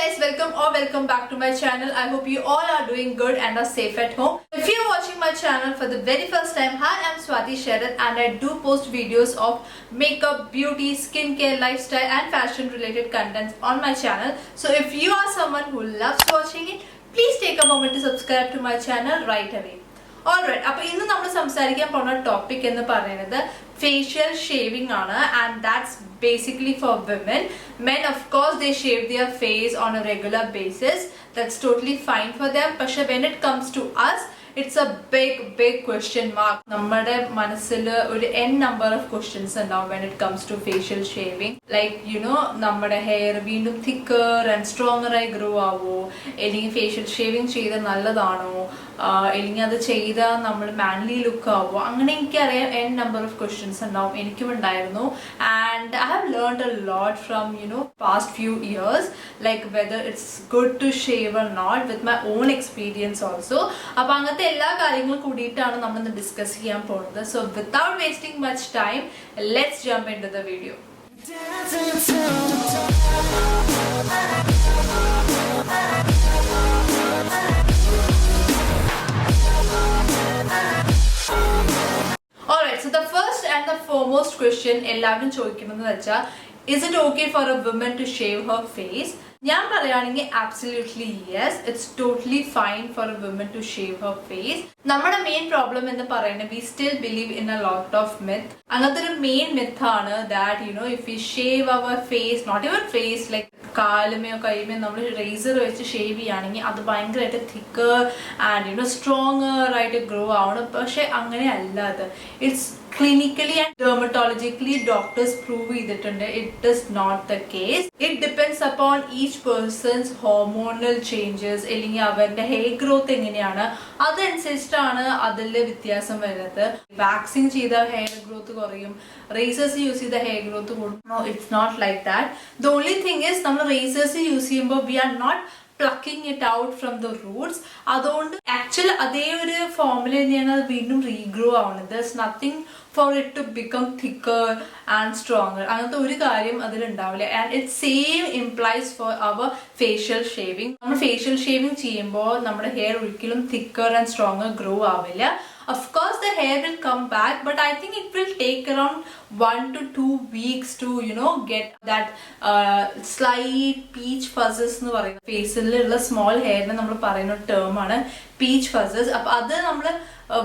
guys, welcome back to my channel. I hope you all are doing good and are safe at home. If you're watching my channel for the very first time, hi, I'm Swati Sharat and I do post videos of makeup, beauty, skincare, lifestyle and fashion related contents on my channel. So if you are someone who loves watching it, please take a moment to subscribe to my channel right away. Alright, അപ്പോൾ ഇന്ന് നമ്മൾ സംസാരിക്കാൻ പോകുന്ന topic എന്ന് പറയുന്നത് facial shaving ആണ്, and that's basically for women. Men, of course, they shave their face on a regular basis. That's totally fine for them. But when it comes to us, it's a big question mark. നമ്മുടെ മനസ്സിൽ ഒരു n number of questions ഉണ്ടാവും when it comes to facial shaving. Like, you know, നമ്മുടെ hair വീണ്ടും thicker and stronger ആയി grow ആവോ, അല്ലെങ്കിൽ facial shaving ചെയ്താൽ നല്ലതാണോ, അല്ലെങ്കിൽ അത് ചെയ്താൽ നമ്മൾ മാൻലി ലുക്ക് ആവോ, അങ്ങനെ എനിക്കറിയാം n number of questions ഉണ്ടാവും. എനിക്കും ഉണ്ടായിരുന്നു. And I have learned a lot from, you know, past few years, like whether it's good to shave or not with my own experience also. അപ്പോൾ അങ്ങനത്തെ എല്ലാ കാര്യങ്ങളും കൂടിയിട്ടാണ് നമ്മൾ ഇന്ന് ഡിസ്കസ് ചെയ്യാൻ പോകുന്നത്. So without wasting much time, let's jump into the video. Alright, so the first and the foremost question എല്ലാവരും ചോദിക്കുന്നത് വെച്ചാൽ, is it okay for a woman to shave her face? ഞാൻ പറയുകയാണെങ്കിൽ absolutely yes, it's totally fine for a woman to shave her face. നമ്മുടെ main problem എന്ന് പറയുന്നത് we still believe in a lot of myth. അങ്ങനത്തെ ഒരു main myth ആണ് that, you know, if we shave our face, not even face, like കാലുമയോ കൈമയോ നമ്മൾ razor വെച്ച് shave ചെയ്യുകയാണെങ്കിൽ അത് ഭയങ്കരമായിട്ട് thicker and, you know, stronger ആയിട്ട് ഗ്രോ ആവണം. പക്ഷെ അങ്ങനെ അല്ല അത്. It's clinically and dermatologically doctors prove ചെയ്തിട്ടുണ്ട് it is not the case. It depends upon each person's hormonal changes, അല്ലെങ്കിൽ അവരുടെ ഹെയർ ഗ്രോത്ത് എങ്ങനെയാണ്, അതനുസരിച്ചിട്ടാണ് അതിൽ വ്യത്യാസം വരുന്നത്. വാക്സിൻ ചെയ്ത ഹെയർ ഗ്രോത്ത് കുറയും, റേസേഴ്സ് യൂസ് ചെയ്ത ഹെയർ ഗ്രോത്ത് കൂടും. No, it's not like that. The only thing is നമ്മൾ റേസേഴ്സ് യൂസ് ചെയ്യുമ്പോൾ we are not plucking it out from the roots. അതുകൊണ്ട് ആക്ച്വലി അതേ ഒരു ഫോമിൽ തന്നെയാണ് അത് വീണ്ടും റീഗ്രോ ആവുന്നത്. There's nothing for it to become thicker and stronger. അങ്ങനത്തെ ഒരു കാര്യം അതിലുണ്ടാവില്ല. And it same implies for our facial shaving. നമ്മൾ facial shaving ചെയ്യുമ്പോൾ നമ്മുടെ ഹെയർ ഒരിക്കലും thicker and stronger grow ആവില്ല. Of course the hair will come back, but I think it will take around 1 to 2 weeks to, you know, get that slight peach fuzzes എന്ന് പറയുന്നത്. ഫേസിലുള്ള small ഹെയറിന് നമ്മൾ പറയുന്ന term ആണ് peach ഫസസ്. അപ്പൊ അത് നമ്മൾ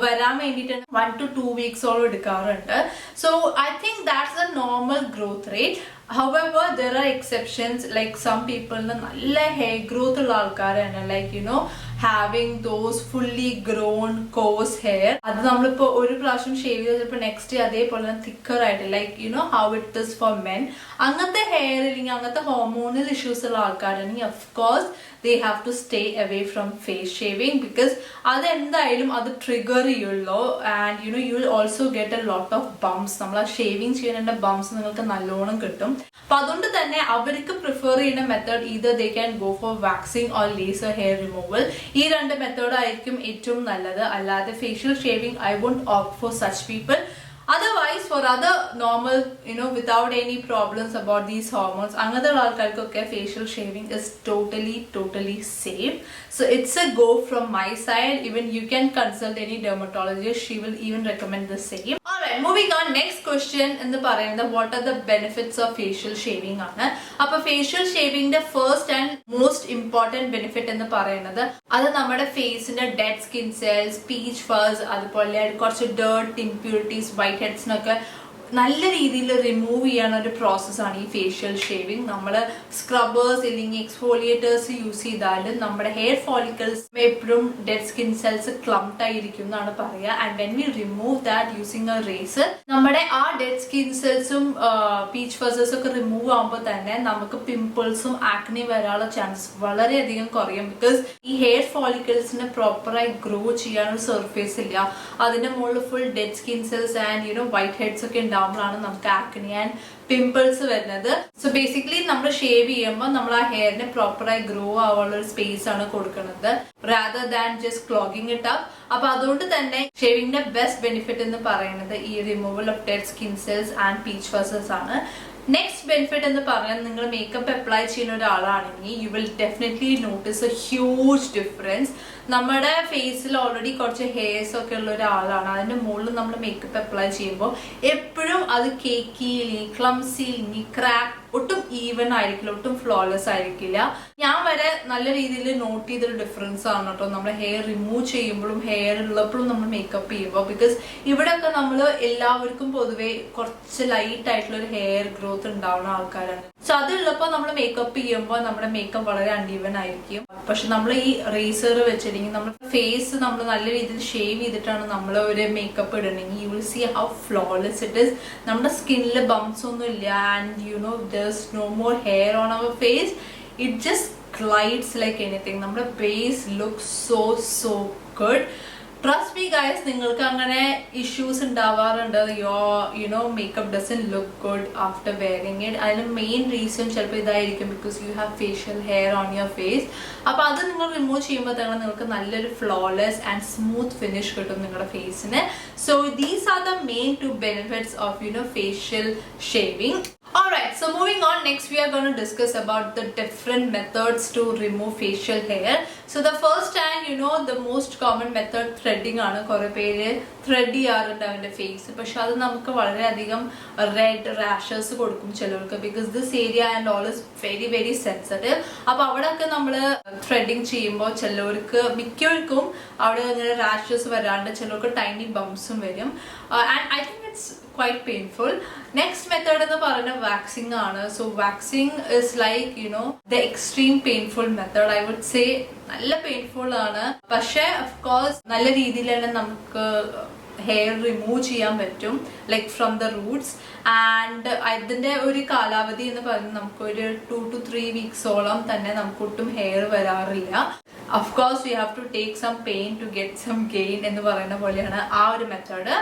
വരാൻ വേണ്ടിയിട്ട് 1 to 2 വീക്സോളം എടുക്കാറുണ്ട്. So I think that's the normal growth rate. However, there are exceptions, like some people നല്ല hair growth ഉള്ള ആൾക്കാരാണ്, like, you know, having those fully grown coarse hair. അത് നമ്മളിപ്പോൾ ഒരു പ്രാവശ്യം ഷേവ് ചെയ്തപ്പോൾ നെക്സ്റ്റ് അതേപോലെ thicker ആയിട്ട്, like, you know how it is for men. അങ്ങനത്തെ ഹെയർ ഇല്ലെങ്കിൽ അങ്ങനത്തെ ഹോർമോണൽ ഇഷ്യൂസ് ഉള്ള ആൾക്കാരാണെങ്കിൽ of course they have to stay away from face shaving, because അത് എന്തായാലും അത് ട്രിഗർ ചെയ്യുള്ളൂ. And, you know, you will also get a lot of bumps. നമ്മൾ ആ ഷേവിങ് ചെയ്യുന്നതിന്റെ ബംപ്സ് നിങ്ങൾക്ക് നല്ലോണം കിട്ടും. അപ്പൊ അതുകൊണ്ട് തന്നെ അവർക്ക് പ്രിഫർ ചെയ്യുന്ന method either they can go for waxing or laser hair removal. ഈ രണ്ട് മെത്തേഡ് ആയിരിക്കും ഏറ്റവും നല്ലത്. അല്ലാതെ facial shaving I won't opt for such people. Otherwise, for other normal, you know, without any problems about these hormones, അങ്ങനത്തെ ആൾക്കാർക്കൊക്കെ facial shaving is totally safe. So it's a go from my side. Even you can consult any dermatologist, she will even recommend the same. Alright, moving on, next question എന്ന് പറയുന്നത് what are the benefits of facial shaving ആണ്. അപ്പൊ facial shaving ന്റെ first and most important benefit എന്ന് പറയുന്നത് അത് നമ്മുടെ ഫേസിന്റെ dead skin cells, peach ഫസ്, അതുപോലെ കുറച്ച് ഡേർട്ട്, ഇംപ്യൂരിറ്റീസ്, വൈറ്റ് ഹെഡ്സിനൊക്കെ നല്ല രീതിയിൽ റിമൂവ് ചെയ്യാനുള്ള ഒരു പ്രോസസ്സാണ് ഈ ഫേഷ്യൽ ഷേവിങ്. നമ്മൾ സ്ക്രബേഴ്സ് അല്ലെങ്കിൽ എക്സ്ഫോളിയേറ്റേഴ്സ് യൂസ് ചെയ്താൽ നമ്മുടെ ഹെയർ ഫോളിക്കിൾസ് എപ്പോഴും ഡെഡ് സ്കിൻ സെൽസ് ക്ലംപ്ഡ് ആയിരിക്കും എന്നാണ് പറയുക. And when we remove that using a razor, നമ്മുടെ ആ ഡെഡ് സ്കിൻ സെൽസും പീച്ച് ഫസേഴ്സും ഒക്കെ റിമൂവ് ആകുമ്പോൾ തന്നെ നമുക്ക് പിമ്പിൾസും ആക്നെ വരാനുള്ള ചാൻസസ് വളരെയധികം കുറയും. ബിക്കോസ് ഈ ഹെയർ ഫോളിക്കിൾസിന് പ്രോപ്പറായി ഗ്രോ ചെയ്യാനൊരു സർഫേസ് ഇല്ല. അതിന്റെ മുകളിൽ full dead skin cells and, you know, white heads ഒക്കെ ഉണ്ടാവുമ്പോഴാണ് നമുക്ക് ആക്നെ ആൻഡ് പിമ്പിൾസ് വരുന്നത്. സോ ബേസിക്കലി നമ്മൾ ഷേവ് ചെയ്യുമ്പോൾ നമ്മൾ ആ ഹെയറിന് പ്രോപ്പറായി ഗ്രോ ആവാനുള്ള ഒരു സ്പേസ് ആണ് കൊടുക്കുന്നത്, rather than just clogging it up. അപ്പൊ അതുകൊണ്ട് തന്നെ ഷേവിങ്ങിന്റെ ബെസ്റ്റ് ബെനിഫിറ്റ് എന്ന് പറയുന്നത് ഈ removal of dead skin cells and peach fuzzes ആണ്. നെക്സ്റ്റ് ബെനിഫിറ്റ് എന്ന് പറഞ്ഞാൽ നിങ്ങൾ മേക്കപ്പ് അപ്ലൈ ചെയ്യുന്ന ഒരാളാണെങ്കിൽ you will definitely notice A huge difference. നമ്മുടെ ഫേസിൽ ഓൾറെഡി കുറച്ച് ഹെയർസ് ഒക്കെ ഉള്ള ഒരാളാണ്, അതിന്റെ മുകളിൽ നമ്മൾ മേക്കപ്പ് അപ്ലൈ ചെയ്യുമ്പോൾ എപ്പോഴും അത് കേക്കി ക്ലംസി ക്രാക്ക്, ഒട്ടും ഈവൻ ആയിരിക്കില്ല, ഒട്ടും ഫ്ലോലെസ് ആയിരിക്കില്ല. ഞാൻ വരെ നല്ല രീതിയിൽ നോട്ട് ചെയ്തൊരു ഡിഫറൻസ് ആണ് കേട്ടോ നമ്മുടെ ഹെയർ റിമൂവ് ചെയ്യുമ്പോഴും ഹെയർ ഉള്ളപ്പോഴും നമ്മൾ മേക്കപ്പ് ചെയ്യുമ്പോൾ. ബിക്കോസ് ഇവിടെയൊക്കെ നമ്മൾ എല്ലാവർക്കും പൊതുവെ കുറച്ച് ലൈറ്റ് ആയിട്ടുള്ള ഒരു ഹെയർ ഗ്രോത്ത് ഉണ്ടാവുന്ന ആൾക്കാരാണ്. സോ അതുള്ളപ്പോൾ നമ്മൾ മേക്കപ്പ് ചെയ്യുമ്പോൾ നമ്മുടെ മേക്കപ്പ് വളരെ അൺഈവൻ ആയിരിക്കും. പക്ഷെ നമ്മൾ ഈ റേസർ വെച്ചിട്ടുണ്ടെങ്കിൽ നമ്മുടെ ഫേസ് നമ്മൾ നല്ല രീതിയിൽ ഷേവ് ചെയ്തിട്ടാണ് നമ്മൾ ഒരു മേക്കപ്പ് ഇടണമെങ്കിൽ you will see how flawless it is. നമ്മുടെ സ്കിന്നിൽ ബംസ് ഒന്നും ഇല്ല, and you know there's no more hair on our face. It just glides like anything. നമ്മുടെ base looks so good. Trust me guys, നിങ്ങൾക്ക് അങ്ങനെ issues ഉണ്ടാവാറുണ്ട്, you know makeup doesn't look good after wearing it. അതിന് main reason ചിലപ്പോൾ ഇതായിരിക്കും, because you have facial hair on your face. അപ്പൊ അത് നിങ്ങൾ റിമൂവ് ചെയ്യുമ്പോൾ തന്നെ നിങ്ങൾക്ക് നല്ലൊരു ഫ്ലോലെസ് ആൻഡ് സ്മൂത്ത് ഫിനിഷ് കിട്ടും നിങ്ങളുടെ ഫേസിന്. So these are the main 2 benefits of facial shaving. Alright, so moving on, next we are going to discuss about the different methods to remove facial hair. So the first and the most common method threading ആണ്. കുറെ പേര് thread ചെയ്യാറുണ്ട് അവന്റെ face, പക്ഷെ അത് നമുക്ക് വളരെയധികം red rashes കൊടുക്കും ചിലർക്ക്, because this area and all is very sensitive. അപ്പൊ അവിടെയൊക്കെ നമ്മൾ ത്രെഡിങ് ചെയ്യുമ്പോൾ ചിലർക്ക് മിക്കവർക്കും അവിടെ ഇങ്ങനെ റാഷസ് വരാണ്ട് ചിലർക്ക് ടൈനി ബംസും വരും. And I think it's quite painful. Next method എന്ന് പറയുന്നത് waxing ആണ്. So waxing is like the extreme painful method. I would say നല്ല പെയിൻഫുൾ ആണ്, പക്ഷെ of course നല്ല രീതിയിൽ തന്നെ നമുക്ക് ഹെയർ റിമൂവ് ചെയ്യാൻ പറ്റും, like from the Roots. And അതിന്റെ ഒരു കാലാവധി എന്ന് പറയുന്നത് നമുക്കൊരു 2 to 3 വീക്സോളം തന്നെ നമുക്ക് ഒട്ടും ഹെയർ വരാറില്ല. Of course we have to take some pain to get some gain എന്ന് പറയുന്ന പോലെയാണ് ആ ഒരു മെത്തേഡ്.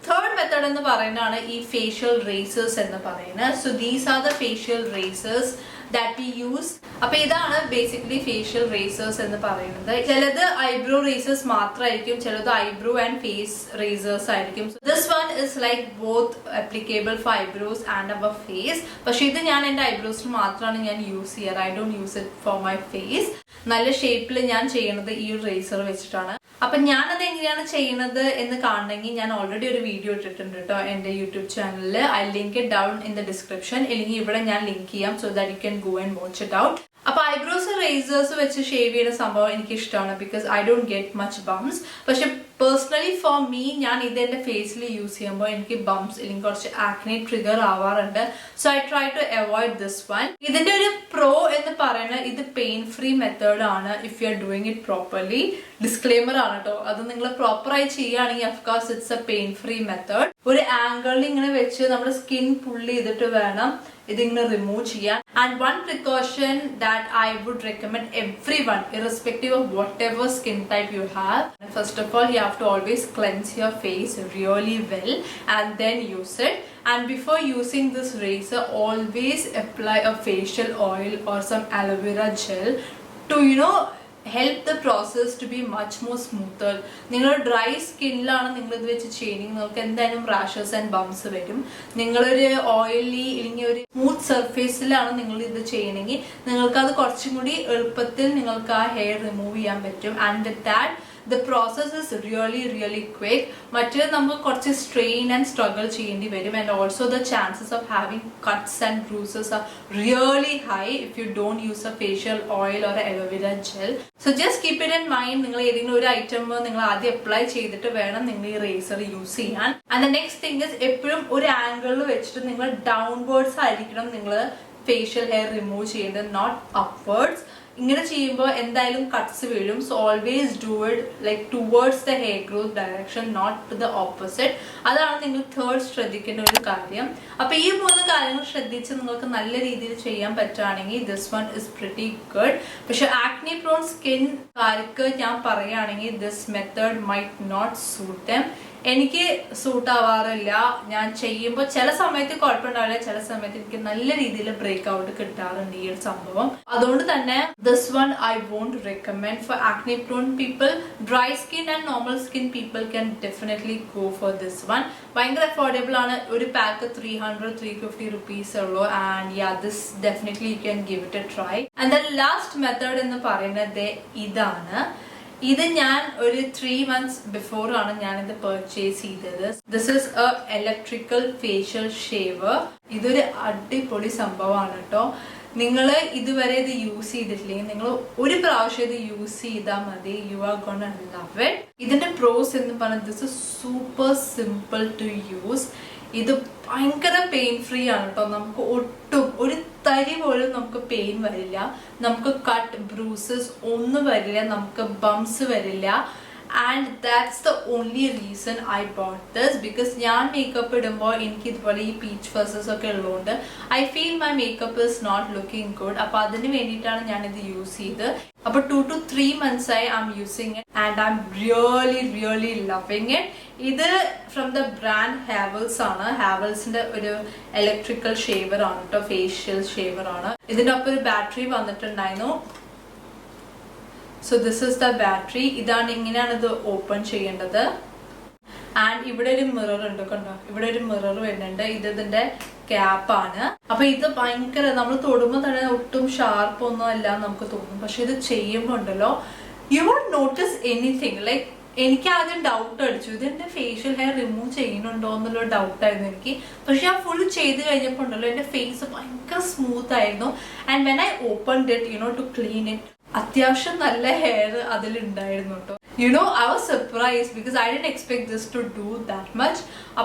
തേർഡ് മെത്തേഡ് എന്ന് പറയുന്നതാണ് ഈ ഫേഷ്യൽ റേസേഴ്സ് എന്ന് പറയുന്നത്. So these are the facial razors that we use. അപ്പൊ ഇതാണ് ബേസിക്കലി ഫേഷ്യൽ റേസേഴ്സ് എന്ന് പറയുന്നത്. ചിലത് ഐബ്രോ റേസേഴ്സ് മാത്രമായിരിക്കും, ചിലത് ഐബ്രോ ആൻഡ് ഫേസ് റേസേഴ്സ് ആയിരിക്കും. This one is like both applicable for eyebrows and our face. പക്ഷെ ഇത് ഞാൻ എന്റെ ഐബ്രോസിന് മാത്രമാണ് ഞാൻ യൂസ് ചെയ്യാറ്. I don't use it for my face. നല്ല ഷേപ്പിൽ ഞാൻ ചെയ്യുന്നത് ഈ ഒരു റേസർ വെച്ചിട്ടാണ്. അപ്പൊ ഞാനത് എങ്ങനെയാണ് ചെയ്യുന്നത് എന്ന് കാണണമെങ്കിൽ ഞാൻ ഓൾറെഡി ഒരു വീഡിയോ ഇട്ടിട്ടുണ്ട് കേട്ടോ എന്റെ യൂട്യൂബ് ചാനലിൽ. I link it down in the description, അല്ലെങ്കിൽ ഇവിടെ ഞാൻ ലിങ്ക് ചെയ്യാം, so that you can go and watch it out. അപ്പൊ ഐബ്രോസ് റേസേഴ്സ് വെച്ച് ഷേവ് ചെയ്യുന്ന സംഭവം എനിക്ക് ഇഷ്ടമാണ്, because I don't get much bumps. പക്ഷെ പേഴ്സണലി ഫോർ മീ ഞാൻ ഇത് എന്റെ ഫേസിൽ യൂസ് ചെയ്യുമ്പോൾ എനിക്ക് ബംസ് അല്ലെങ്കിൽ കുറച്ച് ആക്നെ ട്രിഗർ ആവാറുണ്ട്. So I try to avoid this one. ഇതിന്റെ ഒരു പ്രോ എന്ന് പറയുന്നത് ഇത് പെയിൻ ഫ്രീ മെത്തേഡ് ആണ് if you are doing it properly. Disclaimer ആണ് കേട്ടോ, അത് നിങ്ങൾ പ്രോപ്പറായി ചെയ്യുകയാണെങ്കിൽ of course it's a pain free method. ഒരു ആംഗിളിൽ ഇങ്ങനെ വെച്ച് നമ്മുടെ സ്കിൻ പുള്ളി ചെയ്തിട്ട് വേണം ഇതിങ്ങനെ റിമൂവ് ചെയ്യാൻ. And one precaution that I would recommend everyone, irrespective of whatever skin type you have, first of all you have to always cleanse your face really well and then use it. And before using this razor, always apply a facial oil or some aloe vera gel to help the process to be much more smoother. നിങ്ങൾ dry സ്കിന്നിലാണ് നിങ്ങൾ ഇത് വെച്ച് ചെയ്യുന്നത്, നിങ്ങൾക്ക് എന്തായാലും rashes and bumps വരും. നിങ്ങളൊരു oily അല്ലെങ്കിൽ ഒരു സ്മൂത്ത് സർഫേസിലാണ് നിങ്ങൾ ഇത് ചെയ്യണമെങ്കിൽ നിങ്ങൾക്ക് അത് കുറച്ചും കൂടി എളുപ്പത്തിൽ നിങ്ങൾക്ക് ആ ഹെയർ റിമൂവ് ചെയ്യാൻ പറ്റും. And with that the process is really quick. മറ്റേ നമുക്ക് കുറച്ച് strain and struggle ചെയ്യേണ്ടി വരും. And also the chances of having cuts and bruises are really high if you don't use a facial oil or a aloe vera gel. So just keep it in mind. നിങ്ങൾ ഏതെങ്കിലും ഒരു item നിങ്ങൾ ആദ്യം apply ചെയ്തിട്ട് വേണം നിങ്ങൾ ഈ razor use ചെയ്യാൻ. And the next thing is എപ്പോഴും ഒരു ആംഗിളിൽ വെച്ചിട്ട് നിങ്ങൾ ഡൗൺവേർഡ്സ് ആയിരിക്കണം നിങ്ങൾ ഫേഷ്യൽ ഹെയർ റിമൂവ് ചെയ്യേണ്ടത്, നോട്ട് അപ്വേർഡ്സ്. ഇങ്ങനെ ചെയ്യുമ്പോൾ എന്തായാലും കട്ട്സ് വീഴും. So always do it like towards the hair growth direction, not to the opposite. അതാണ് നിങ്ങൾ തേർഡ് ശ്രദ്ധിക്കേണ്ട ഒരു കാര്യം. അപ്പൊ ഈ 3 കാര്യങ്ങൾ ശ്രദ്ധിച്ച് നിങ്ങൾക്ക് നല്ല രീതിയിൽ ചെയ്യാൻ പറ്റുകയാണെങ്കിൽ this one is pretty good. പക്ഷെ ആക്നെ പ്രോൺ സ്കിൻകാർക്ക് ഞാൻ പറയുകയാണെങ്കിൽ this method might not suit them. എനിക്ക് സൂട്ട് ആവാറില്ല. ഞാൻ ചെയ്യുമ്പോൾ ചില സമയത്ത് കുഴപ്പമുണ്ടാവില്ല, ചില സമയത്ത് എനിക്ക് നല്ല രീതിയിൽ ബ്രേക്ക് ഔട്ട് കിട്ടാറുണ്ട് ഈ ഒരു സംഭവം. അതുകൊണ്ട് തന്നെ this one I won't recommend for acne prone people. Dry skin and normal skin people can definitely go for this one. ഭയങ്കര അഫോർഡബിൾ ആണ്. ഒരു പാക്ക് 300-350 റുപ്പീസ് ഉള്ളൂ. And yeah, this definitely you can give it a try. And the last method എന്ന് പറയുന്നത് ഇതാണ്. ഇത് ഞാൻ ഒരു 3 months ബിഫോർ ആണ് ഞാനിത് പർച്ചേസ് ചെയ്തത്. This is A electrical facial shaver. ഇതൊരു അടിപൊളി സംഭവമാണ് കേട്ടോ. നിങ്ങൾ ഇതുവരെ ഇത് യൂസ് ചെയ്തിട്ടില്ലെങ്കിൽ നിങ്ങൾ ഒരു പ്രാവശ്യം ഇത് യൂസ് ചെയ്താൽ മതി. You are gonna love it. ഇതിന്റെ പ്രോസ് എന്ന് പറഞ്ഞാൽ this is super simple to use. ഇത് ഭയങ്കര പെയിൻ ഫ്രീ ആണ് കേട്ടോ. നമുക്ക് ഒട്ടും ഒരു തരി പോലും നമുക്ക് പെയിൻ വരില്ല, നമുക്ക് കട്ട് ബ്രൂസസ് ഒന്നും വരില്ല, നമുക്ക് ബംസ് വരില്ല. And that's the only reason I bought this. Because ഞാൻ മേക്കപ്പ് ഇടുമ്പോൾ എനിക്ക് ഇതുപോലെ ഈ പീച്ച് ഫസസ് ഒക്കെ ഉള്ളതുകൊണ്ട് I feel my makeup is not looking good. അപ്പൊ അതിന് വേണ്ടിയിട്ടാണ് ഞാനിത് യൂസ് ചെയ്ത്. അപ്പൊ 2 to 3 months ആയി I M using it and I am really loving it. ഇത് ഫ്രം ദ ബ്രാൻഡ് ഹാവൽസ് ആണ്. ഹാവൽസിന്റെ ഒരു ഇലക്ട്രിക്കൽ ഷേവർ ആണ് കേട്ടോ, ഫേഷ്യൽ ഷേവർ ആണ്. ഇതിന്റെ ഒപ്പം ഒരു ബാറ്ററി വന്നിട്ടുണ്ടായിരുന്നു. So this is the battery. ഇതാണ്, ഇങ്ങനെയാണ് ഇത് ഓപ്പൺ ചെയ്യേണ്ടത്. ആൻഡ് ഇവിടെ ഒരു മിറർ ഉണ്ട് കണ്ടോ, ഇവിടെ ഒരു മിറർ വരുന്നുണ്ട്. ഇത് ഇതിന്റെ ക്യാപ്പാണ്. അപ്പൊ ഇത് ഭയങ്കര, നമ്മൾ തൊടുമ്പോൾ തന്നെ ഒട്ടും ഷാർപ്പ് ഒന്നും അല്ല നമുക്ക് തോന്നും. പക്ഷെ ഇത് ചെയ്യുമ്പോൾ ഉണ്ടല്ലോ, you won't notice anything. Like എനിക്ക് ആദ്യം ഡൗട്ട് അടിച്ചു, ഇതെന്റെ ഫേഷ്യൽ ഹെയർ റിമൂവ് ചെയ്യുന്നുണ്ടോ എന്നുള്ള ഡൗട്ടായിരുന്നു എനിക്ക്. പക്ഷെ ഞാൻ ഫുൾ ചെയ്ത് കഴിഞ്ഞപ്പോൾ ഉണ്ടല്ലോ എന്റെ ഫേസ് ഭയങ്കര സ്മൂത്ത് ആയിരുന്നു. And when I open it to clean it, അത്യാവശ്യം നല്ല ഹെയർ അതിലുണ്ടായിരുന്നു കേട്ടോ. I was surprised because I didn't expect this to do that much.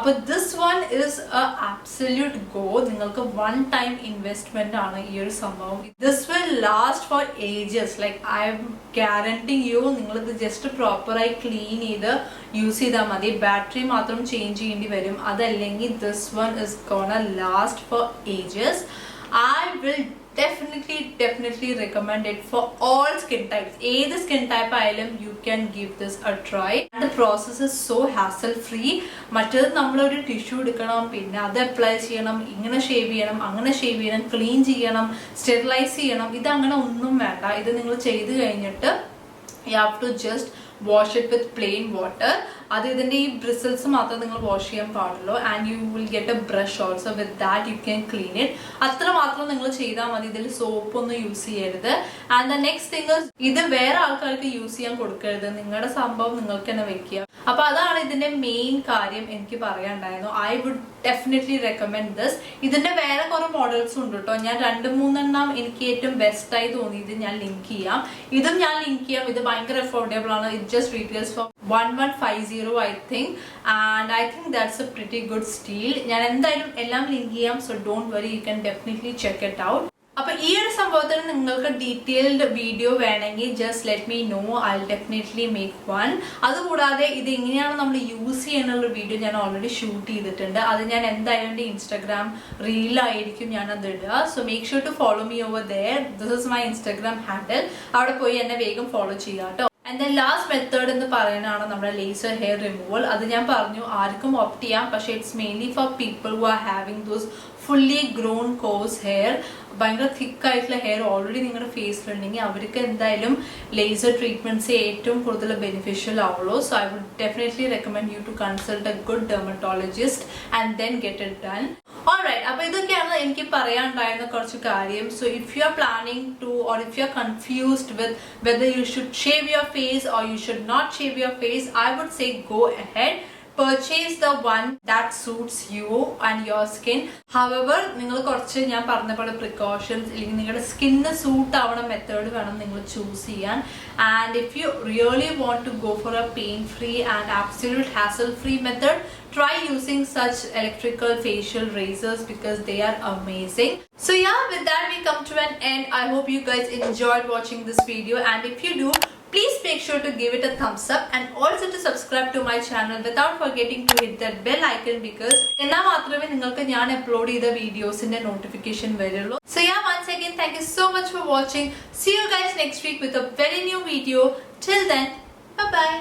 But this one is a absolute go. നിങ്ങൾക്ക് one time investment ആണ് ഈ ഒരു സംഭവം. This will last for ages. Like I am guaranteeing you, നിങ്ങൾ ഇത് just പ്രോപ്പറായി clean ചെയ്ത് use ചെയ്താൽ മതി. ബാറ്ററി മാത്രം ചേഞ്ച് ചെയ്യേണ്ടി വരും. അതല്ലെങ്കിൽ this one is gonna last for ages. I will definitely recommend it for all skin types. Either skin type ആയാലും you can give this a try. And the process is so hassle free. മറ്റേത് നമ്മളൊരു tissue എടുക്കണം, പിന്നെ അത് apply ചെയ്യണം, ഇങ്ങനെ shave ചെയ്യണം, അങ്ങനെ ഷേവ് ചെയ്യണം, ക്ലീൻ ചെയ്യണം, സ്റ്റെറിലൈസ് ചെയ്യണം. ഇത് അങ്ങനെ ഒന്നും വേണ്ട. ഇത് നിങ്ങൾ ചെയ്ത് കഴിഞ്ഞിട്ട് you have to just wash it with plain water. അത് ഇതിന്റെ ഈ ബ്രിസിൽസ് മാത്രം നിങ്ങൾ വാഷ് ചെയ്യാൻ പാടുള്ളൂ. And you will get A brush also. With that you can clean it. അത്ര മാത്രം നിങ്ങൾ ചെയ്താൽ മതി. ഇതിൽ സോപ്പ് ഒന്നും യൂസ് ചെയ്യരുത്. ആൻഡ് ദ നെക്സ്റ്റ് തിങ് ഇത് വേറെ ആൾക്കാർക്ക് യൂസ് ചെയ്യാൻ കൊടുക്കരുത്. നിങ്ങളുടെ സംഭവം നിങ്ങൾക്ക് തന്നെ വെക്കുക. അപ്പൊ അതാണ് ഇതിന്റെ മെയിൻ കാര്യം എനിക്ക് പറയാനുണ്ടായിരുന്നു. I would definitely recommend this. ഇതിന്റെ വേറെ കുറെ മോഡൽസ് ഉണ്ട് കേട്ടോ. ഞാൻ 2-3 എനിക്ക് ഏറ്റവും ബെസ്റ്റ് ആയി തോന്നിയത് ഞാൻ ലിങ്ക് ചെയ്യാം. ഇതും ഞാൻ ലിങ്ക് ചെയ്യാം. ഇത് ഭയങ്കര അഫോർഡബിൾ ആണ്. It just retails for 1150 I think, and I think that's a pretty good steal. ഞാൻ എന്തായാലും എല്ലാം ലിങ്ക് ചെയ്യാം. So don't worry, you can definitely check it out. അപ്പൊ ഈ ഒരു സംഭവത്തിന് നിങ്ങൾക്ക് ഡീറ്റെയിൽഡ് വീഡിയോ വേണമെങ്കിൽ just let me know. I definitely make one. അതുകൂടാതെ ഇത് എങ്ങനെയാണ് നമ്മൾ യൂസ് ചെയ്യാനുള്ള വീഡിയോ ഞാൻ ഓൾറെഡി ഷൂട്ട് ചെയ്തിട്ടുണ്ട്. അത് ഞാൻ എന്തായാലും എൻ്റെ ഇൻസ്റ്റാഗ്രാം റീലായിരിക്കും ഞാൻ അത് ഇടുക. So make sure to follow me over there. This is my Instagram handle. അവിടെ പോയി എന്നെ വേഗം ഫോളോ ചെയ്യാം കേട്ടോ. ആൻഡ് ദെൻ ലാസ്റ്റ് മെത്തേഡ് എന്ന് പറയുന്നതാണ് നമ്മുടെ ലേസർ ഹെയർ റിമൂവൽ. അത് ഞാൻ പറഞ്ഞു ആർക്കും ഓപ്റ്റ് ചെയ്യാം. പക്ഷേ it's mainly for people who are having those fully grown course hair. ഭയങ്കര തിക്ക് ആയിട്ടുള്ള ഹെയർ ഓൾറെഡി നിങ്ങളുടെ ഫേസിലുണ്ടെങ്കിൽ അവർക്ക് എന്തായാലും ലേസർ ട്രീറ്റ്മെന്റ്സ് ഏറ്റവും കൂടുതൽ ബെനിഫിഷ്യൽ ആവുള്ളൂ. So I would definitely recommend you to consult a good dermatologist and then get it done. Alright, അപ്പൊ ഇതൊക്കെയാണ് എനിക്ക് പറയാനുണ്ടായിരുന്ന കുറച്ച് കാര്യം. So if you are planning to or if you are confused with whether you should shave your face or you should not shave your face, I would say go ahead. Purchase the one that suits you and your skin. However, നിങ്ങൾ കുറച്ച് ഞാൻ പറഞ്ഞ പോലെ precautions അല്ലെങ്കിൽ നിങ്ങളുടെ സ്കിന്നിന് suit ആവണ method വേണം നിങ്ങൾ ചൂസ് ചെയ്യാൻ. And if you really want to go for a pain free and absolute hassle free method, try using such electrical facial razors because they are amazing. So yeah, with that we come to an end. I hope you guys enjoyed watching this video, and if you do, please make sure to give it a thumbs up and also to subscribe to my channel without forgetting to hit that bell icon because enna maatrame ningalku njan upload cheyda videos inde notification varullu. So yeah, once again thank you so much for watching. See you guys next week with a very new video. Till then, bye bye.